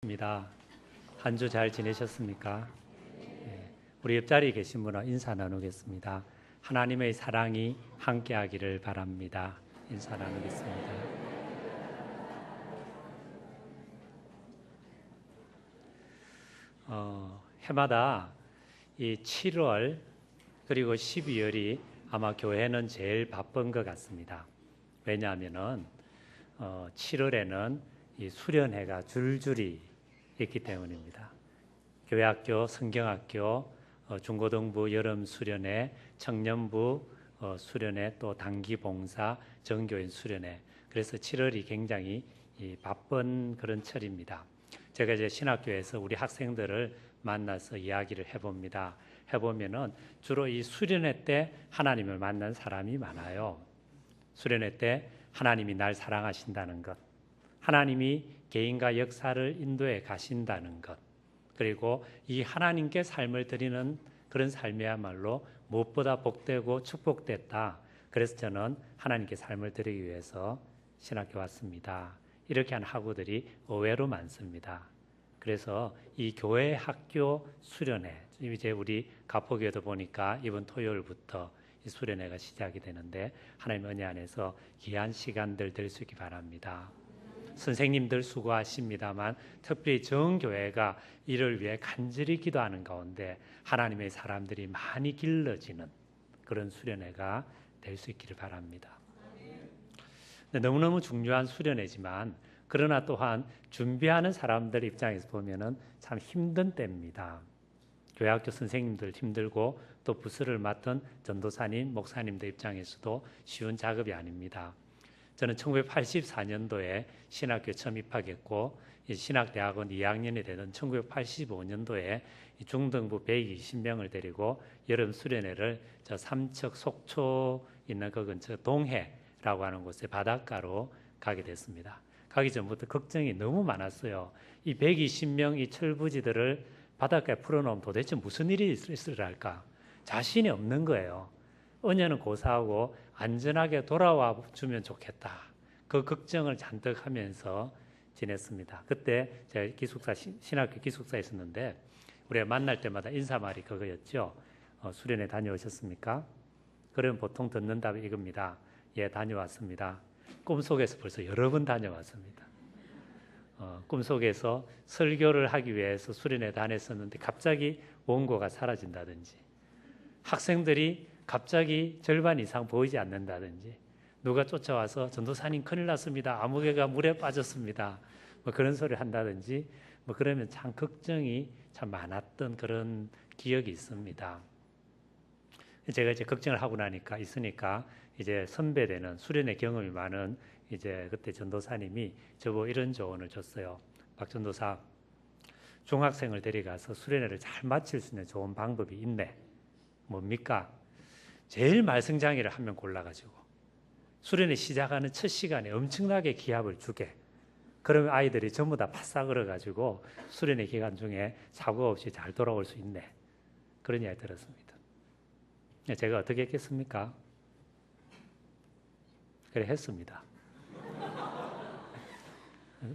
입니다. 한 주 잘 지내셨습니까? 우리 옆자리에 계신 분과 인사 나누겠습니다. 하나님의 사랑이 함께하기를 바랍니다. 인사 나누겠습니다. 해마다 이 7월 그리고 12월이 아마 교회는 제일 바쁜 것 같습니다. 왜냐하면은 7월에는 이 수련회가 줄줄이 있기 때문입니다. 교회학교, 성경학교, 중고등부 여름 수련회, 청년부 수련회, 또 단기 봉사, 정교인 수련회. 그래서 7월이 굉장히 바쁜 그런 철입니다. 제가 이제 신학교에서 우리 학생들을 만나서 이야기를 해봅니다. 해보면은 주로 이 수련회 때 하나님을 만난 사람이 많아요. 수련회 때 하나님이 날 사랑하신다는 것, 하나님이 개인과 역사를 인도해 가신다는 것, 그리고 이 하나님께 삶을 드리는 그런 삶이야말로 무엇보다 복되고 축복됐다. 그래서 저는 하나님께 삶을 드리기 위해서 신학교 왔습니다. 이렇게 하는 학우들이 의외로 많습니다. 그래서 이 교회 학교 수련회, 이제 우리 가포교회도 보니까 이번 토요일부터 이 수련회가 시작이 되는데 하나님 은혜 안에서 귀한 시간들 될 수 있기 바랍니다. 선생님들 수고하십니다만 특별히 정교회가 이를 위해 간절히 기도하는 가운데 하나님의 사람들이 많이 길러지는 그런 수련회가 될 수 있기를 바랍니다. 너무너무 중요한 수련회지만 그러나 또한 준비하는 사람들 입장에서 보면은 참 힘든 때입니다. 교회학교 선생님들 힘들고 또 부서를 맡은 전도사님, 목사님들 입장에서도 쉬운 작업이 아닙니다. 저는 1984년도에 신학교에 처음 입학했고 신학대학원 2학년이 되던 1985년도에 중등부 120명을 데리고 여름 수련회를 저 삼척 속초 있는 그 근처 동해라고 하는 곳에 바닷가로 가게 됐습니다. 가기 전부터 걱정이 너무 많았어요. 이 120명 이 철부지들을 바닷가에 풀어놓으면 도대체 무슨 일이 있을까? 자신이 없는 거예요. 은혜는 고사하고 안전하게 돌아와 주면 좋겠다. 그 걱정을 잔뜩 하면서 지냈습니다. 그때 제가 기숙사 신학교 기숙사에 있었는데 우리가 만날 때마다 인사말이 그거였죠. 수련회 다녀오셨습니까? 그러면 보통 듣는 답이 이겁니다. 예, 다녀왔습니다. 꿈속에서 벌써 여러 번 다녀왔습니다. 꿈속에서 설교를 하기 위해서 수련회 다녔었는데 갑자기 원고가 사라진다든지 학생들이 갑자기 절반 이상 보이지 않는다든지 누가 쫓아와서 전도사님 큰일 났습니다. 아무개가 물에 빠졌습니다. 뭐 그런 소리를 한다든지 뭐 그러면 참 걱정이 참 많았던 그런 기억이 있습니다. 제가 이제 걱정을 하고 나니까 있으니까 이제 선배되는 수련회 경험이 많은 이제 그때 전도사님이 저보고 이런 조언을 줬어요. 박 전도사, 중학생을 데려가서 수련회를 잘 마칠 수 있는 좋은 방법이 있네. 뭡니까? 제일 말썽장이를 한 명 골라가지고 수련회 시작하는 첫 시간에 엄청나게 기합을 주게. 그러면 아이들이 전부 다 바싹 얼어가지고 수련회 기간 중에 사고 없이 잘 돌아올 수 있네. 그런 이야기 들었습니다. 제가 어떻게 했겠습니까? 그래 했습니다.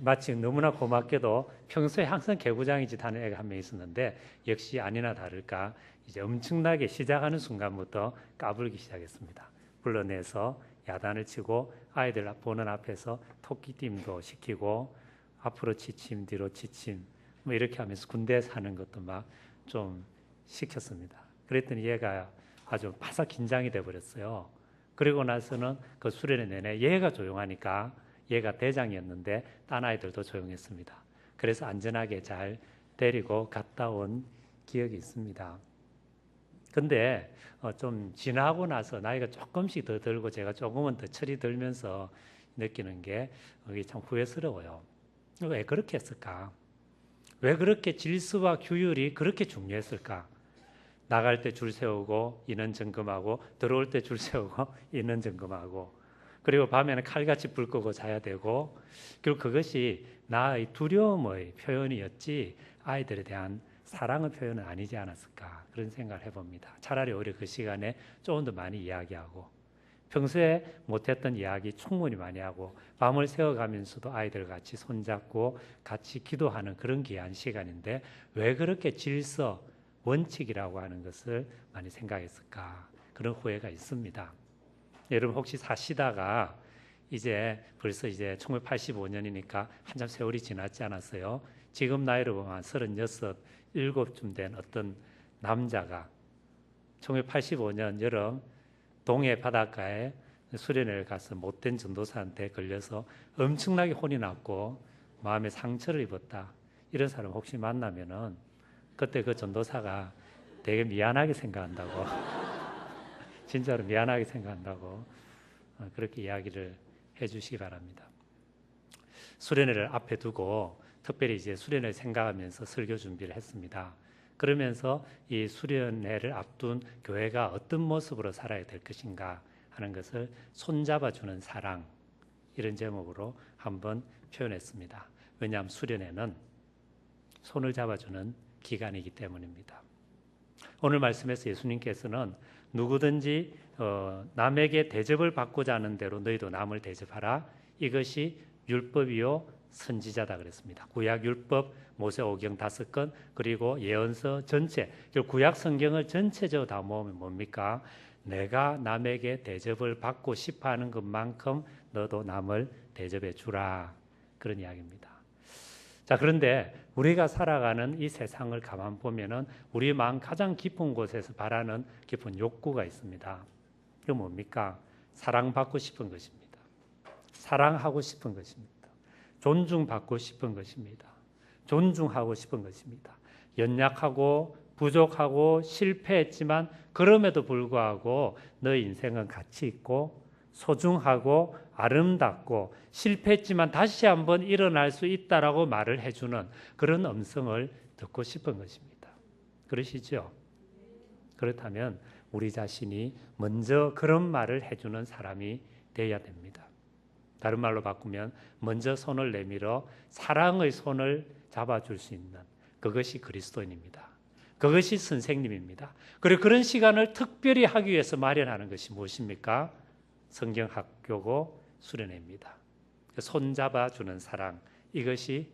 마치 너무나 고맙게도 평소에 항상 개구장이짓 하는 애가 한 명 있었는데 역시 아니나 다를까 이제 엄청나게 시작하는 순간부터 까불기 시작했습니다. 불러내서 야단을 치고 아이들 보는 앞에서 토끼띠임도 시키고 앞으로 지침 뒤로 지침 뭐 이렇게 하면서 군대에서 하는 것도 막 좀 시켰습니다. 그랬더니 얘가 아주 바싹 긴장이 돼버렸어요. 그리고 나서는 그 수련회 내내 얘가 조용하니까 얘가 대장이었는데 딴 아이들도 조용했습니다. 그래서 안전하게 잘 데리고 갔다 온 기억이 있습니다. 근데 좀 지나고 나서 나이가 조금씩 더 들고 제가 조금은 더 철이 들면서 느끼는 게 이게 참 후회스러워요. 왜 그렇게 했을까? 왜 그렇게 질서와 규율이 그렇게 중요했을까? 나갈 때 줄 세우고 인원 점검하고 들어올 때 줄 세우고 인원 점검하고 그리고 밤에는 칼같이 불 끄고 자야 되고 결국 그것이 나의 두려움의 표현이었지 아이들에 대한 사랑의 표현은 아니지 않았을까 그런 생각을 해봅니다. 차라리 오히려 그 시간에 조금 더 많이 이야기하고 평소에 못했던 이야기 충분히 많이 하고 밤을 새워가면서도 아이들 같이 손잡고 같이 기도하는 그런 귀한 시간인데 왜 그렇게 질서, 원칙이라고 하는 것을 많이 생각했을까? 그런 후회가 있습니다. 여러분 혹시 사시다가 이제 벌써 이제 1985년이니까 한참 세월이 지났지 않았어요? 지금 나이로 보면 36, 7쯤 된 어떤 남자가 1985년 여름 동해 바닷가에 수련회를 가서 못된 전도사한테 걸려서 엄청나게 혼이 났고 마음에 상처를 입었다. 이런 사람 혹시 만나면은 그때 그 전도사가 되게 미안하게 생각한다고 진짜로 미안하게 생각한다고 그렇게 이야기를 해주시기 바랍니다. 수련회를 앞에 두고 특별히 이제 수련회를 생각하면서 설교 준비를 했습니다. 그러면서 이 수련회를 앞둔 교회가 어떤 모습으로 살아야 될 것인가 하는 것을 손잡아주는 사랑, 이런 제목으로 한번 표현했습니다. 왜냐하면 수련회는 손을 잡아주는 기간이기 때문입니다. 오늘 말씀에서 예수님께서는 누구든지 남에게 대접을 받고자 하는 대로 너희도 남을 대접하라. 이것이 율법이요 선지자다 그랬습니다. 구약 율법, 모세오경 5권, 그리고 예언서 전체, 구약 성경을 전체적으로 다 모으면 뭡니까? 내가 남에게 대접을 받고 싶어 하는 것만큼 너도 남을 대접해 주라. 그런 이야기입니다. 자, 그런데 우리가 살아가는 이 세상을 가만 보면은 우리 마음 가장 깊은 곳에서 바라는 깊은 욕구가 있습니다. 그게 뭡니까? 사랑받고 싶은 것입니다. 사랑하고 싶은 것입니다. 존중받고 싶은 것입니다. 존중하고 싶은 것입니다. 연약하고 부족하고 실패했지만 그럼에도 불구하고 너의 인생은 가치 있고 소중하고 아름답고 실패했지만 다시 한번 일어날 수 있다라고 말을 해주는 그런 음성을 듣고 싶은 것입니다. 그러시죠? 그렇다면 우리 자신이 먼저 그런 말을 해주는 사람이 되어야 됩니다. 다른 말로 바꾸면 먼저 손을 내밀어 사랑의 손을 잡아줄 수 있는 그것이 그리스도인입니다. 그것이 선생님입니다. 그리고 그런 시간을 특별히 하기 위해서 마련하는 것이 무엇입니까? 성경학교고 수련회입니다. 손잡아주는 사랑, 이것이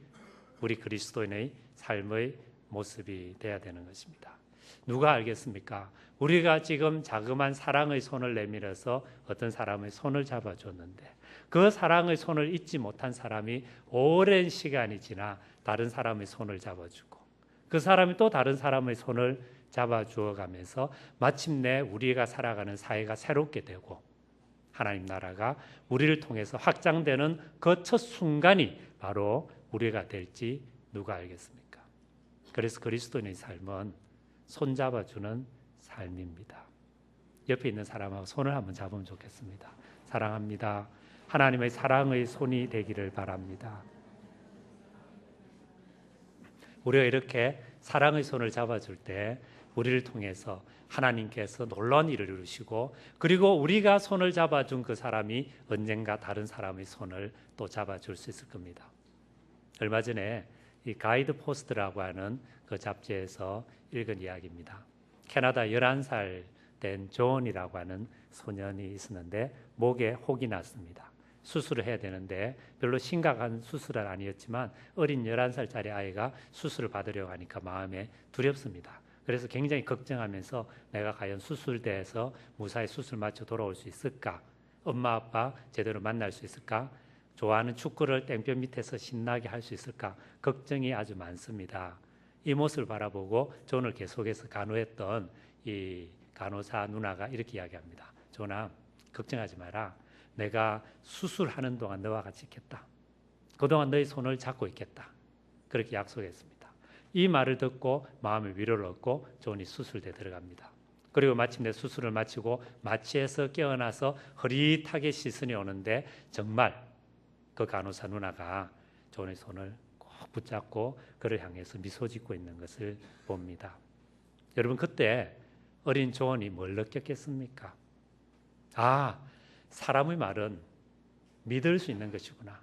우리 그리스도인의 삶의 모습이 되어야 되는 것입니다. 누가 알겠습니까? 우리가 지금 자그마한 사랑의 손을 내밀어서 어떤 사람의 손을 잡아줬는데 그 사랑의 손을 잊지 못한 사람이 오랜 시간이 지나 다른 사람의 손을 잡아주고 그 사람이 또 다른 사람의 손을 잡아주어 가면서 마침내 우리가 살아가는 사회가 새롭게 되고 하나님 나라가 우리를 통해서 확장되는 그 첫 순간이 바로 우리가 될지 누가 알겠습니까? 그래서 그리스도인의 삶은 손잡아주는 삶입니다. 옆에 있는 사람하고 손을 한번 잡으면 좋겠습니다. 사랑합니다. 하나님의 사랑의 손이 되기를 바랍니다. 우리가 이렇게 사랑의 손을 잡아줄 때 우리를 통해서 하나님께서 놀라운 일을 이루시고 그리고 우리가 손을 잡아준 그 사람이 언젠가 다른 사람의 손을 또 잡아줄 수 있을 겁니다. 얼마 전에 이 가이드 포스트라고 하는 그 잡지에서 읽은 이야기입니다. 캐나다 11살 된 존이라고 하는 소년이 있었는데 목에 혹이 났습니다. 수술을 해야 되는데 별로 심각한 수술은 아니었지만 어린 11살짜리 아이가 수술을 받으려고 하니까 마음에 두렵습니다. 그래서 굉장히 걱정하면서 내가 과연 수술대에서 무사히 수술 마쳐 돌아올 수 있을까? 엄마 아빠 제대로 만날 수 있을까? 좋아하는 축구를 땡볕 밑에서 신나게 할 수 있을까? 걱정이 아주 많습니다. 이 모습을 바라보고 존을 계속해서 간호했던 이 간호사 누나가 이렇게 이야기합니다. 존아, 걱정하지 마라. 내가 수술하는 동안 너와 같이 있겠다. 그동안 너의 손을 잡고 있겠다. 그렇게 약속했습니다. 이 말을 듣고 마음의 위로를 얻고 존이 수술대에 들어갑니다. 그리고 마침내 수술을 마치고 마취해서 깨어나서 흐릿하게 시선이 오는데 정말 그 간호사 누나가 존의 손을 꼭 붙잡고 그를 향해서 미소 짓고 있는 것을 봅니다. 여러분 그때 어린 존이 뭘 느꼈겠습니까? 아, 사람의 말은 믿을 수 있는 것이구나.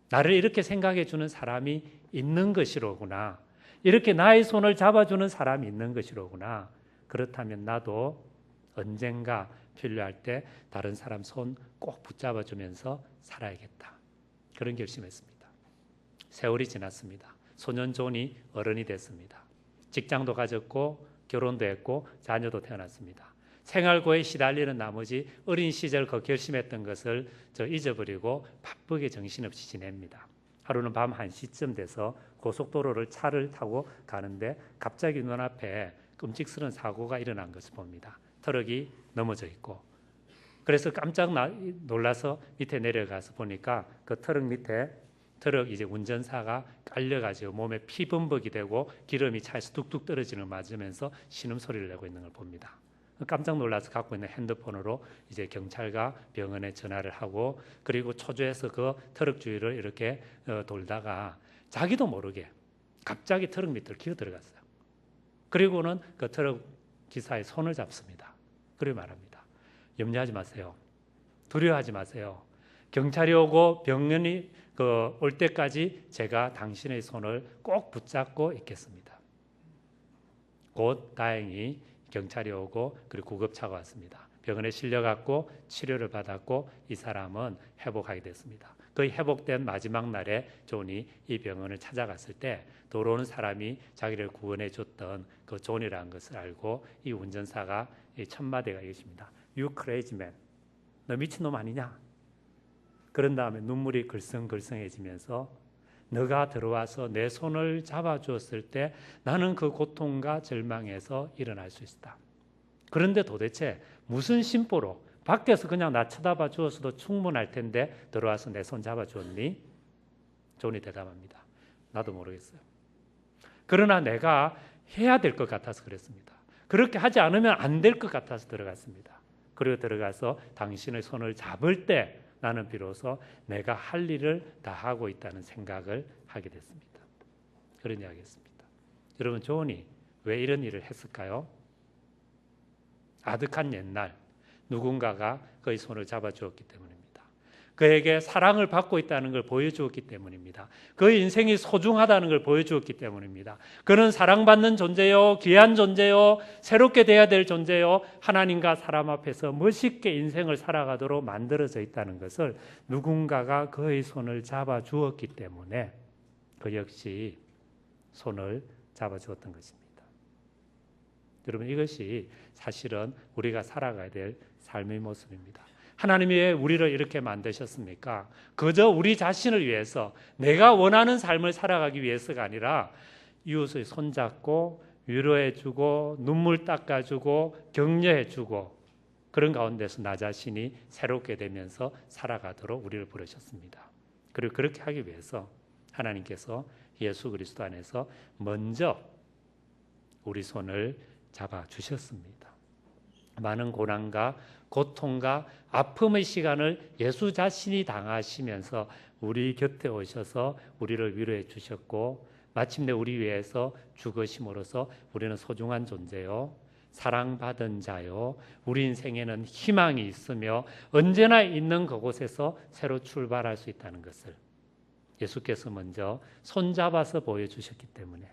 나를 이렇게 생각해 주는 사람이 있는 것이로구나. 이렇게 나의 손을 잡아주는 사람이 있는 것이로구나. 그렇다면 나도 언젠가 필요할 때 다른 사람 손 꼭 붙잡아주면서 살아야겠다. 그런 결심했습니다. 세월이 지났습니다. 소년 존이 어른이 됐습니다. 직장도 가졌고 결혼도 했고 자녀도 태어났습니다. 생활고에 시달리는 나머지 어린 시절 그 결심했던 것을 잊어버리고 바쁘게 정신없이 지냅니다. 하루는 밤 1시쯤 돼서 고속도로를 차를 타고 가는데 갑자기 눈앞에 끔찍스러운 사고가 일어난 것을 봅니다. 트럭이 넘어져 있고, 그래서 깜짝 놀라서 밑에 내려가서 보니까 그 트럭 밑에 트럭 이제 운전사가 깔려가지고 몸에 피범벅이 되고 기름이 차에서 뚝뚝 떨어지는 걸 맞으면서 신음소리를 내고 있는 걸 봅니다. 깜짝 놀라서 갖고 있는 핸드폰으로 이제 경찰과 병원에 전화를 하고, 그리고 초조해서 그 트럭 주위를 이렇게 돌다가 자기도 모르게 갑자기 트럭 밑으로 기어 들어갔어요. 그리고는 그 트럭 기사의 손을 잡습니다. 그리고 말합니다. 염려하지 마세요. 두려워하지 마세요. 경찰이 오고 병원이 올 때까지 제가 당신의 손을 꼭 붙잡고 있겠습니다. 곧 다행히 경찰이 오고 그리고 구급차가 왔습니다. 병원에 실려갔고 치료를 받았고 이 사람은 회복하게 됐습니다. 거의 회복된 마지막 날에 존이 이 병원을 찾아갔을 때 돌아오는 사람이 자기를 구원해 줬던 그 존이라는 것을 알고 이 운전사가 이 첫 마디가 이것입니다. You crazy man. 너 미친놈 아니냐? 그런 다음에 눈물이 글썽글썽해지면서 너가 들어와서 내 손을 잡아주었을 때 나는 그 고통과 절망에서 일어날 수 있다. 그런데 도대체 무슨 심보로 밖에서 그냥 나 쳐다봐 주었어도 충분할 텐데 들어와서 내 손 잡아주었니? 존이 대답합니다. 나도 모르겠어요. 그러나 내가 해야 될 것 같아서 그랬습니다. 그렇게 하지 않으면 안 될 것 같아서 들어갔습니다. 그리고 들어가서 당신의 손을 잡을 때 나는 비로소 내가 할 일을 다 하고 있다는 생각을 하게 됐습니다. 그런 이야기였습니다. 여러분, 존이 왜 이런 일을 했을까요? 아득한 옛날 누군가가 그의 손을 잡아주었기 때문입니다. 그에게 사랑을 받고 있다는 걸 보여주었기 때문입니다. 그의 인생이 소중하다는 걸 보여주었기 때문입니다. 그는 사랑받는 존재요, 귀한 존재요, 새롭게 돼야 될 존재요, 하나님과 사람 앞에서 멋있게 인생을 살아가도록 만들어져 있다는 것을 누군가가 그의 손을 잡아주었기 때문에 그 역시 손을 잡아주었던 것입니다. 여러분, 이것이 사실은 우리가 살아가야 될 삶의 모습입니다. 하나님이 왜 우리를 이렇게 만드셨습니까? 그저 우리 자신을 위해서 내가 원하는 삶을 살아가기 위해서가 아니라 이웃을 손잡고 위로해주고 눈물 닦아주고 격려해주고 그런 가운데서 나 자신이 새롭게 되면서 살아가도록 우리를 부르셨습니다. 그리고 그렇게 하기 위해서 하나님께서 예수 그리스도 안에서 먼저 우리 손을 잡아주셨습니다. 많은 고난과 고통과 아픔의 시간을 예수 자신이 당하시면서 우리 곁에 오셔서 우리를 위로해 주셨고 마침내 우리 위해서 죽으심으로써 우리는 소중한 존재요, 사랑받은 자요, 우리 인생에는 희망이 있으며 언제나 있는 그곳에서 새로 출발할 수 있다는 것을 예수께서 먼저 손잡아서 보여주셨기 때문에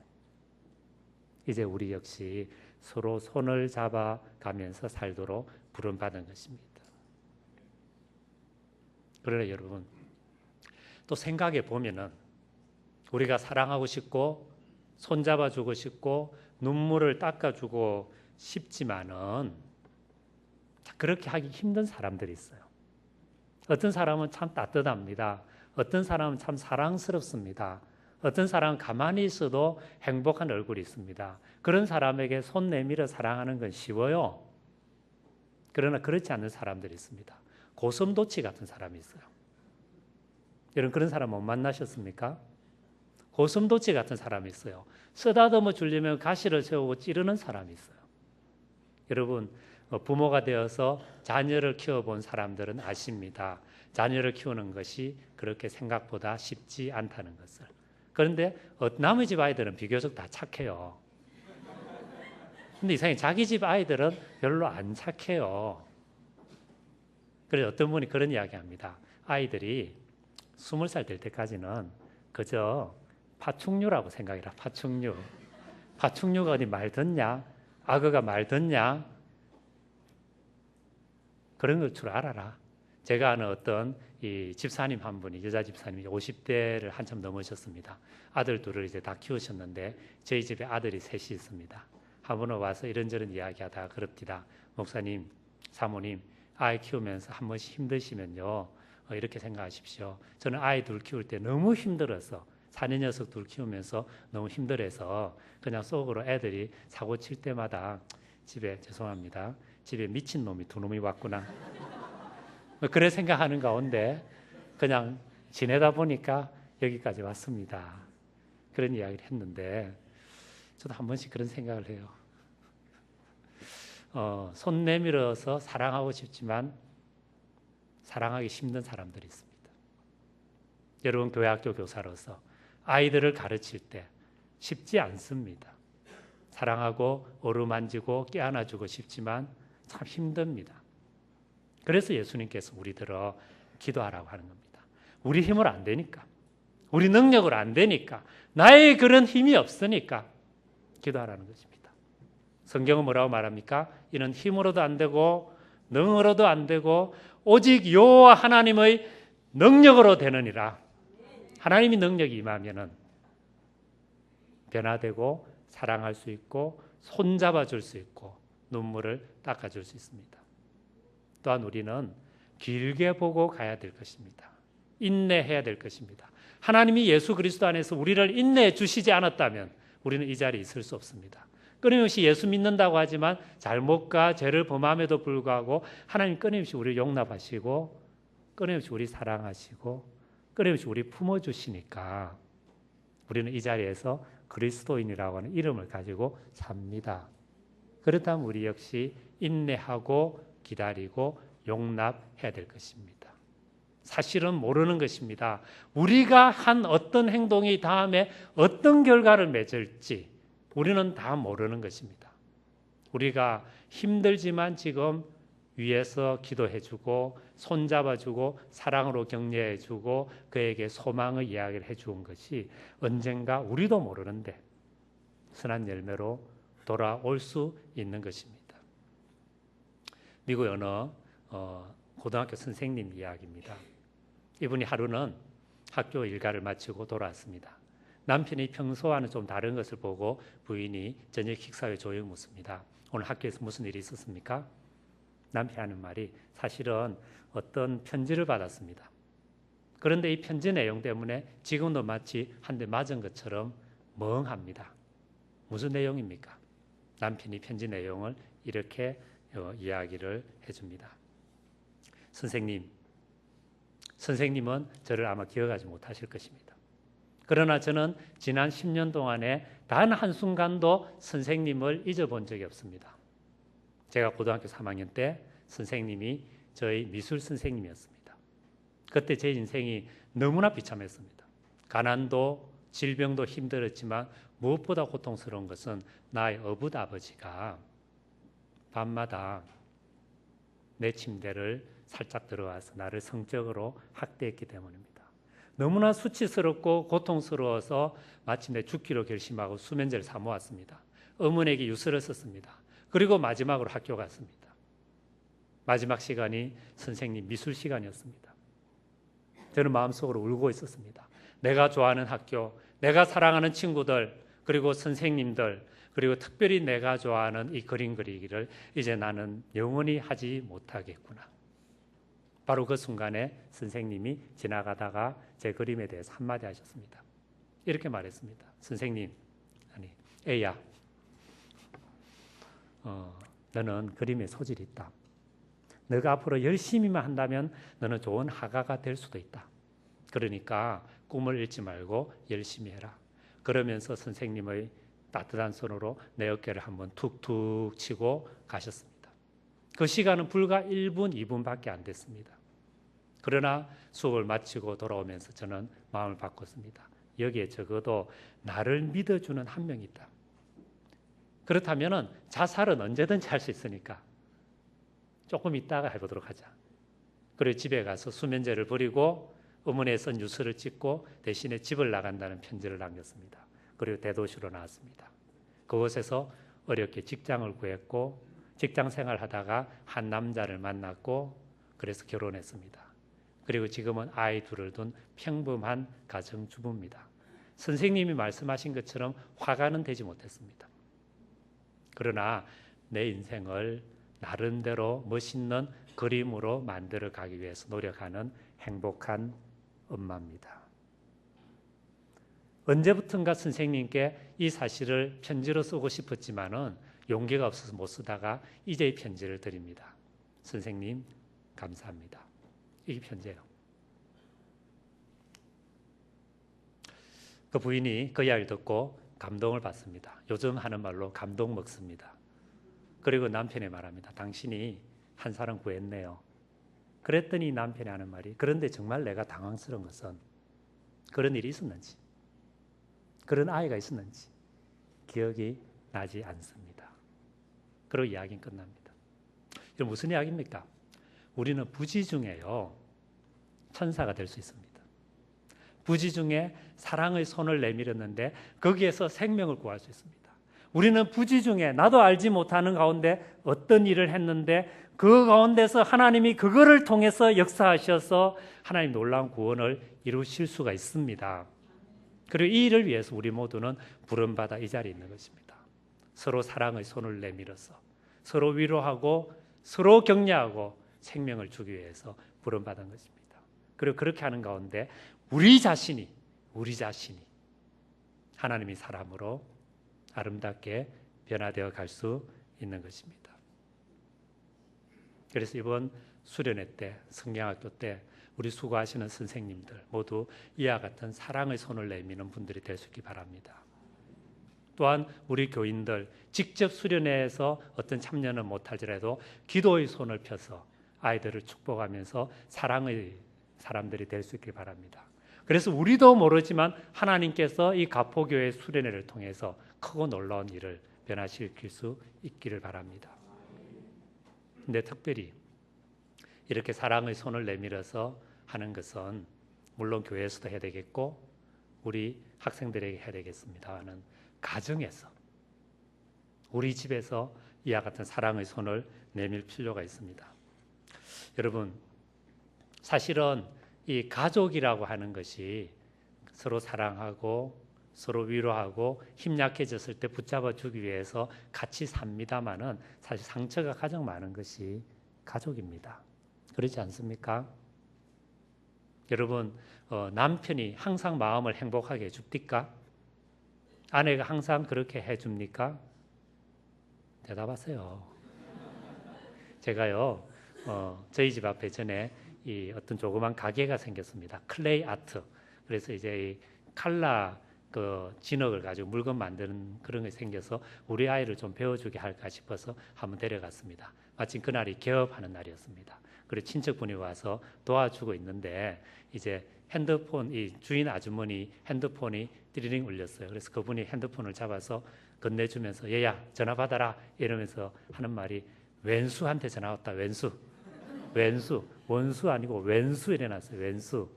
이제 우리 역시 서로 손을 잡아가면서 살도록 부름받은 것입니다. 그러나 여러분, 또 생각해 보면은 우리가 사랑하고 싶고 손잡아주고 싶고 눈물을 닦아주고 싶지만은 그렇게 하기 힘든 사람들이 있어요. 어떤 사람은 참 따뜻합니다. 어떤 사람은 참 사랑스럽습니다. 어떤 사람은 가만히 있어도 행복한 얼굴이 있습니다. 그런 사람에게 손 내밀어 사랑하는 건 쉬워요. 그러나 그렇지 않은 사람들이 있습니다. 고슴도치 같은 사람이 있어요. 여러분, 그런 사람 못 만나셨습니까? 고슴도치 같은 사람이 있어요. 쓰다듬어 주려면 가시를 세우고 찌르는 사람이 있어요. 여러분, 부모가 되어서 자녀를 키워본 사람들은 아십니다. 자녀를 키우는 것이 그렇게 생각보다 쉽지 않다는 것을. 그런데 남의 집 아이들은 비교적 다 착해요. 근데 이상하게 자기 집 아이들은 별로 안 착해요. 그래서 어떤 분이 그런 이야기합니다. 아이들이 20살 될 때까지는 그저 파충류라고 생각해라. 파충류. 파충류가 어디 말 듣냐? 악어가 말 듣냐? 그런 걸 줄 알아라. 제가 아는 어떤 이 집사님 한 분이, 여자 집사님이 50대를 한참 넘으셨습니다. 아들 둘을 이제 다 키우셨는데 저희 집에 아들이 셋이 있습니다. 한 번은 와서 이런저런 이야기하다가 그럽디다. 목사님, 사모님, 아이 키우면서 한 번씩 힘드시면요, 이렇게 생각하십시오. 저는 아이 둘 키울 때 너무 힘들어서, 사내 녀석 둘 키우면서 너무 힘들어서 그냥 속으로 애들이 사고 칠 때마다 집에, 죄송합니다, 집에 미친 놈이 두 놈이 왔구나, 그래 생각하는 가운데 그냥 지내다 보니까 여기까지 왔습니다. 그런 이야기를 했는데 저도 한 번씩 그런 생각을 해요. 손 내밀어서 사랑하고 싶지만 사랑하기 힘든 사람들이 있습니다. 여러분, 교회학교 교사로서 아이들을 가르칠 때 쉽지 않습니다. 사랑하고 어루만지고 껴안아주고 싶지만 참 힘듭니다. 그래서 예수님께서 우리들어 기도하라고 하는 겁니다. 우리 힘으로 안 되니까, 우리 능력으로 안 되니까, 나의 그런 힘이 없으니까 기도하라는 것입니다. 성경은 뭐라고 말합니까? 이는 힘으로도 안 되고 능으로도 안 되고 오직 여호와 하나님의 능력으로 되느니라. 하나님이 능력이 임하면은 변화되고 사랑할 수 있고 손잡아 줄 수 있고 눈물을 닦아 줄 수 있습니다. 또한 우리는 길게 보고 가야 될 것입니다. 인내해야 될 것입니다. 하나님이 예수 그리스도 안에서 우리를 인내해 주시지 않았다면 우리는 이 자리에 있을 수 없습니다. 끊임없이 예수 믿는다고 하지만 잘못과 죄를 범함에도 불구하고 하나님 끊임없이 우리를 용납하시고 끊임없이 우리 사랑하시고 끊임없이 우리 품어주시니까 우리는 이 자리에서 그리스도인이라고 하는 이름을 가지고 삽니다. 그렇다면 우리 역시 인내하고 기다리고 용납해야 될 것입니다. 사실은 모르는 것입니다. 우리가 한 어떤 행동이 다음에 어떤 결과를 맺을지 우리는 다 모르는 것입니다. 우리가 힘들지만 지금 위에서 기도해주고 손잡아주고 사랑으로 격려해주고 그에게 소망의 이야기를 해준 것이 언젠가 우리도 모르는데 선한 열매로 돌아올 수 있는 것입니다. 미국 어느 고등학교 선생님 이야기입니다. 이분이 하루는 학교 일과를 마치고 돌아왔습니다. 남편이 평소와는 좀 다른 것을 보고 부인이 저녁 식사 후에 조용히 묻습니다. 오늘 학교에서 무슨 일이 있었습니까? 남편이 하는 말이 사실은 어떤 편지를 받았습니다. 그런데 이 편지 내용 때문에 지금도 마치 한 대 맞은 것처럼 멍합니다. 무슨 내용입니까? 남편이 편지 내용을 이렇게 이야기를 해줍니다. 선생님은 저를 아마 기억하지 못하실 것입니다. 그러나 저는 지난 10년 동안에 단 한순간도 선생님을 잊어본 적이 없습니다. 제가 고등학교 3학년 때 선생님이 저희 미술 선생님이었습니다. 그때 제 인생이 너무나 비참했습니다. 가난도 질병도 힘들었지만 무엇보다 고통스러운 것은 나의 어붓 아버지가 밤마다 내 침대를 살짝 들어와서 나를 성적으로 학대했기 때문입니다. 너무나 수치스럽고 고통스러워서 마침내 죽기로 결심하고 수면제를 사 모았습니다. 어머니에게 유서를 썼습니다. 그리고 마지막으로 학교 갔습니다. 마지막 시간이 선생님 미술 시간이었습니다. 저는 마음속으로 울고 있었습니다. 내가 좋아하는 학교, 내가 사랑하는 친구들, 그리고 선생님들, 그리고 특별히 내가 좋아하는 이 그림 그리기를 이제 나는 영원히 하지 못하겠구나. 바로 그 순간에 선생님이 지나가다가 제 그림에 대해서 한마디 하셨습니다. 이렇게 말했습니다. 선생님, 아니 애야, 너는 그림에 소질이 있다. 너가 앞으로 열심히만 한다면 너는 좋은 화가가 될 수도 있다. 그러니까 꿈을 잃지 말고 열심히 해라. 그러면서 선생님의 따뜻한 손으로 내 어깨를 한번 툭툭 치고 가셨습니다. 그 시간은 불과 1분, 2분밖에 안 됐습니다. 그러나 수업을 마치고 돌아오면서 저는 마음을 바꿨습니다. 여기에 적어도 나를 믿어주는 한 명이 있다. 그렇다면 자살은 언제든지 할 수 있으니까 조금 있다가 해보도록 하자. 그리고 집에 가서 수면제를 버리고 어머니의 쓴 유서를 찍고 대신에 집을 나간다는 편지를 남겼습니다. 그리고 대도시로 나왔습니다. 그곳에서 어렵게 직장을 구했고 직장 생활하다가 한 남자를 만났고 그래서 결혼했습니다. 그리고 지금은 아이 둘을 둔 평범한 가정주부입니다. 선생님이 말씀하신 것처럼 화가는 되지 못했습니다. 그러나 내 인생을 나름대로 멋있는 그림으로 만들어 가기 위해서 노력하는 행복한 엄마입니다. 언제부턴가 선생님께 이 사실을 편지로 쓰고 싶었지만은 용기가 없어서 못 쓰다가 이제 이 편지를 드립니다. 선생님 감사합니다. 이게 편지예요. 그 부인이 그 이야기를 듣고 감동을 받습니다. 요즘 하는 말로 감동 먹습니다. 그리고 남편이 말합니다. 당신이 한 사람 구했네요. 그랬더니 남편이 하는 말이 그런데 정말 내가 당황스러운 것은 그런 일이 있었는지 그런 아이가 있었는지 기억이 나지 않습니다. 그리고 이야기는 끝납니다. 이게 무슨 이야기입니까? 우리는 부지 중에요 천사가 될 수 있습니다. 부지 중에 사랑의 손을 내밀었는데 거기에서 생명을 구할 수 있습니다. 우리는 부지 중에 나도 알지 못하는 가운데 어떤 일을 했는데 그 가운데서 하나님이 그거를 통해서 역사하셔서 하나님 놀라운 구원을 이루실 수가 있습니다. 그리고 이 일을 위해서 우리 모두는 부름받아 이 자리에 있는 것입니다. 서로 사랑의 손을 내밀어서 서로 위로하고 서로 격려하고 생명을 주기 위해서 부름받은 것입니다. 그리고 그렇게 하는 가운데 우리 자신이 하나님의 사람으로 아름답게 변화되어 갈 수 있는 것입니다. 그래서 이번 수련회 때, 성경학교 때 우리 수고하시는 선생님들 모두 이와 같은 사랑의 손을 내미는 분들이 될 수 있기 바랍니다. 또한 우리 교인들 직접 수련회에서 어떤 참여는 못할지라도 기도의 손을 펴서 아이들을 축복하면서 사랑의 사람들이 될 수 있길 바랍니다. 그래서 우리도 모르지만 하나님께서 이 가포교회 수련회를 통해서 크고 놀라운 일을 변화시킬 수 있기를 바랍니다. 근데 특별히 이렇게 사랑의 손을 내밀어서 하는 것은 물론 교회에서도 해야 되겠고 우리 학생들에게 해야 되겠습니다는 가정에서 우리 집에서 이와 같은 사랑의 손을 내밀 필요가 있습니다. 여러분 사실은 이 가족이라고 하는 것이 서로 사랑하고 서로 위로하고 힘 약해졌을 때 붙잡아 주기 위해서 같이 삽니다마는 사실 상처가 가장 많은 것이 가족입니다. 그렇지 않습니까? 여러분 남편이 항상 마음을 행복하게 해줍니까? 아내가 항상 그렇게 해줍니까? 대답하세요. 제가요 저희 집 앞에 전에 이 어떤 조그만 가게가 생겼습니다. 클레이 아트. 그래서 이제 이 칼라 그 진흙을 가지고 물건 만드는 그런 게 생겨서 우리 아이를 좀 배워주게 할까 싶어서 한번 데려갔습니다. 마침 그날이 개업하는 날이었습니다. 그리고 친척분이 와서 도와주고 있는데 이제 핸드폰 이 주인 아주머니 핸드폰이 띠리링 울렸어요. 그래서 그분이 핸드폰을 잡아서 건네주면서 얘야 전화 받아라 이러면서 하는 말이 왼수한테 전화 왔다. 왼수 원수 아니고 왼수 이래놨어요. 왼수.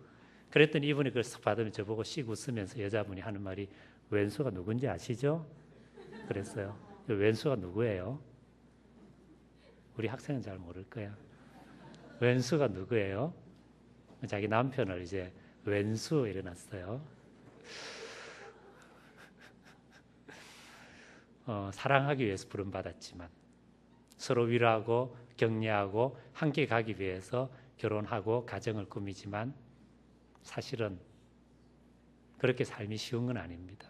그랬더니 이분이 그걸 쓱 받으면 저보고 씩 웃으면서 여자분이 하는 말이 왼수가 누군지 아시죠? 그랬어요. 왼수가 누구예요? 우리 학생은 잘 모를 거야. 왼수가 누구예요? 자기 남편을 이제 왼수 이래놨어요. 사랑하기 위해서 부름받았지만 서로 위로하고 격려하고 함께 가기 위해서 결혼하고 가정을 꾸미지만 사실은 그렇게 삶이 쉬운 건 아닙니다.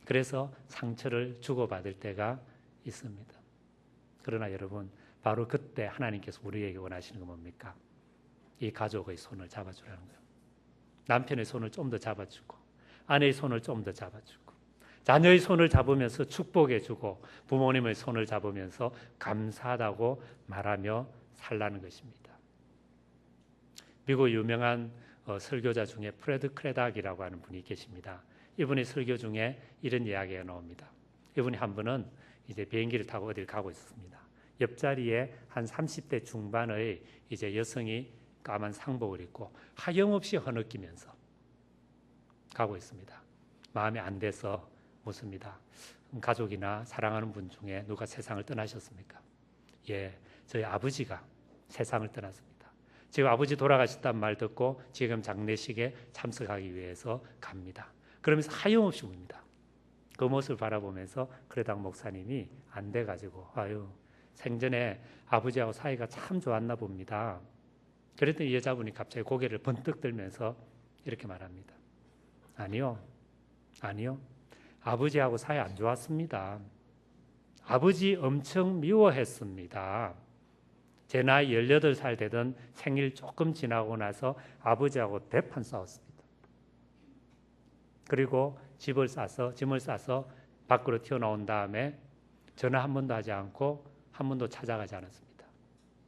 그래서 상처를 주고받을 때가 있습니다. 그러나 여러분 바로 그때 하나님께서 우리에게 원하시는 건 뭡니까? 이 가족의 손을 잡아주라는 거예요. 남편의 손을 좀 더 잡아주고 아내의 손을 좀 더 잡아주고 자녀의 손을 잡으면서 축복해주고 부모님의 손을 잡으면서 감사하다고 말하며 살라는 것입니다. 미국 유명한 설교자 중에 프레드 크레닥이라고 하는 분이 계십니다. 이분의 설교 중에 이런 이야기가 나옵니다. 이분이 한 번은 이제 비행기를 타고 어딜 가고 있었습니다. 옆자리에 한 30대 중반의 이제 여성이 까만 상복을 입고 하염없이 흐느끼면서 가고 있습니다. 마음에 안 돼서 묻습니다. 가족이나 사랑하는 분 중에 누가 세상을 떠나셨습니까? 예, 저희 아버지가 세상을 떠났습니다. 지금 아버지 돌아가셨다는 말 듣고 지금 장례식에 참석하기 위해서 갑니다. 그러면서 하염없이 웁니다. 그 모습을 바라보면서 크레당 목사님이 안 돼가지고 아유 생전에 아버지하고 사이가 참 좋았나 봅니다. 그랬더니 이 여자분이 갑자기 고개를 번뜩 들면서 이렇게 말합니다. 아니요. 아버지하고 사이 안 좋았습니다. 아버지 엄청 미워했습니다. 제 나이 18살 되던 생일 조금 지나고 나서 아버지하고 대판 싸웠습니다. 그리고 짐을 싸서 밖으로 튀어나온 다음에 전화 한 번도 하지 않고 한 번도 찾아가지 않았습니다.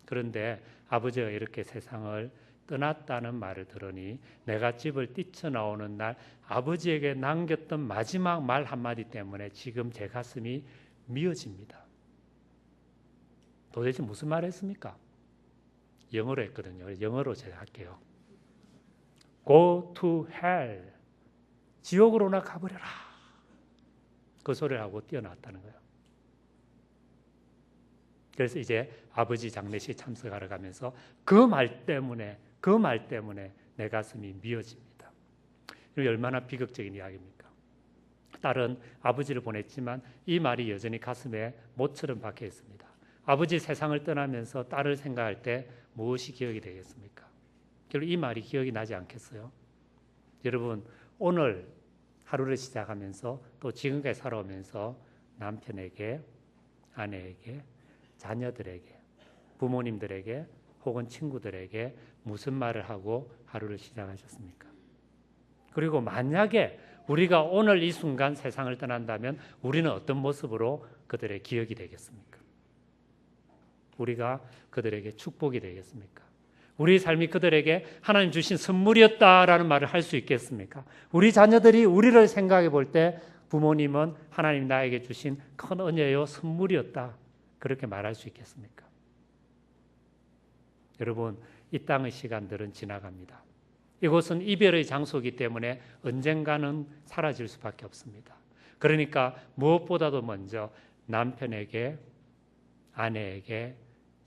그런데 아버지가 이렇게 세상을 떠났다는 말을 들으니 내가 집을 뛰쳐나오는 날 아버지에게 남겼던 마지막 말 한마디 때문에 지금 제 가슴이 미어집니다. 도대체 무슨 말을 했습니까? 영어로 했거든요. 영어로 제가 할게요. Go to hell. 지옥으로나 가버려라. 그 소리를 하고 뛰어나왔다는 거예요. 그래서 이제 아버지 장례식 참석하러 가면서 그 말 때문에 내 가슴이 미어집니다. 이게 얼마나 비극적인 이야기입니까? 딸은 아버지를 보냈지만 이 말이 여전히 가슴에 못처럼 박혀 있습니다. 아버지 세상을 떠나면서 딸을 생각할 때 무엇이 기억이 되겠습니까? 결국 이 말이 기억이 나지 않겠어요? 여러분 오늘 하루를 시작하면서 또 지금까지 살아오면서 남편에게, 아내에게, 자녀들에게, 부모님들에게 혹은 친구들에게 무슨 말을 하고 하루를 시작하셨습니까? 그리고 만약에 우리가 오늘 이 순간 세상을 떠난다면 우리는 어떤 모습으로 그들의 기억이 되겠습니까? 우리가 그들에게 축복이 되겠습니까? 우리 삶이 그들에게 하나님 주신 선물이었다라는 말을 할 수 있겠습니까? 우리 자녀들이 우리를 생각해 볼 때 부모님은 하나님 나에게 주신 큰 은혜요 선물이었다 그렇게 말할 수 있겠습니까? 여러분 이 땅의 시간들은 지나갑니다. 이곳은 이별의 장소이기 때문에 언젠가는 사라질 수밖에 없습니다. 그러니까 무엇보다도 먼저 남편에게, 아내에게,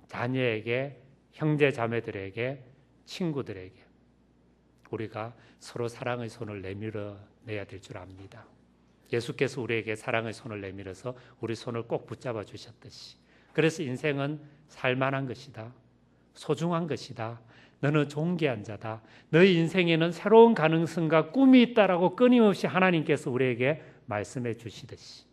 자녀에게, 형제 자매들에게, 친구들에게 우리가 서로 사랑의 손을 내밀어내야 될 줄 압니다. 예수께서 우리에게 사랑의 손을 내밀어서 우리 손을 꼭 붙잡아 주셨듯이 그래서 인생은 살만한 것이다. 소중한 것이다. 너는 존귀한 자다. 너희 인생에는 새로운 가능성과 꿈이 있다라고 끊임없이 하나님께서 우리에게 말씀해 주시듯이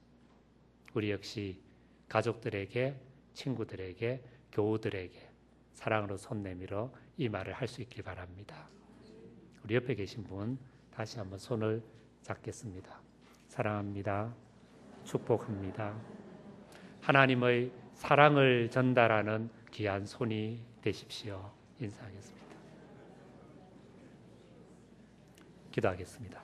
우리 역시 가족들에게, 친구들에게, 교우들에게 사랑으로 손 내밀어 이 말을 할 수 있길 바랍니다. 우리 옆에 계신 분 다시 한번 손을 잡겠습니다. 사랑합니다. 축복합니다. 하나님의 사랑을 전달하는 귀한 손이 되십시오. 인사하겠습니다. 기도하겠습니다.